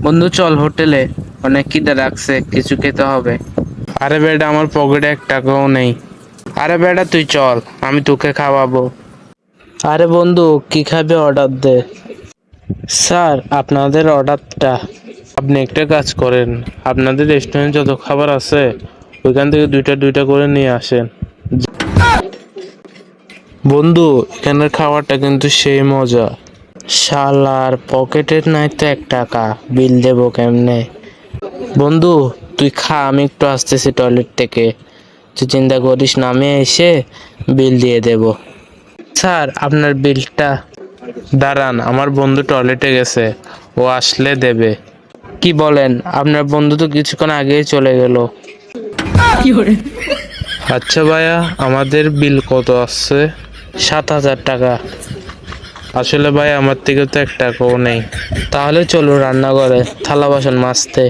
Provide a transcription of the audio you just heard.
বন্ধু চল হোটেলে, অনেক খিদে রাখছে, কিছু খেতে হবে। আরে বেটা, আমার পকেটে 1 টাকাও নেই। আরে বেটা তুই চল, আমি তোকে খাওয়াবো। আরে বন্ধু, কি খাবে অর্ডার দে। স্যার, আপনাদের অর্ডারটা। আপনি একটা কাজ করেন, আপনাদের রেস্টুরেন্টে যত খাবার আছে ওইখান থেকে দুইটা দুইটা করে নিয়ে আসেন। বন্ধু, এখানের খাবারটা কিন্তু সেই মজা। শালার পকেটের নাই তো 1 টাকা, বিল দেবো কেমনে? বন্ধু তুই খা, আমি একটু আসতেছি টয়লেট থেকে। তুই চিন্তা করিস না, আমি এসে বিল দিয়ে দেব। স্যার, আপনার বিলটা। দাঁড়ান, আমার বন্ধু টয়লেটে গেছে, ও আসলে দেবে। কি বলেন? আপনার বন্ধু তো কিছুক্ষণ আগেই চলে গেল। আচ্ছা ভাইয়া, আমাদের বিল কত আসছে? 7,000 টাকা। আসলে ভাই, আমার থেকে তো 1 টাকাও নেই। তাহলে চলো রান্নাঘরে, থালা বাসন মাজতে।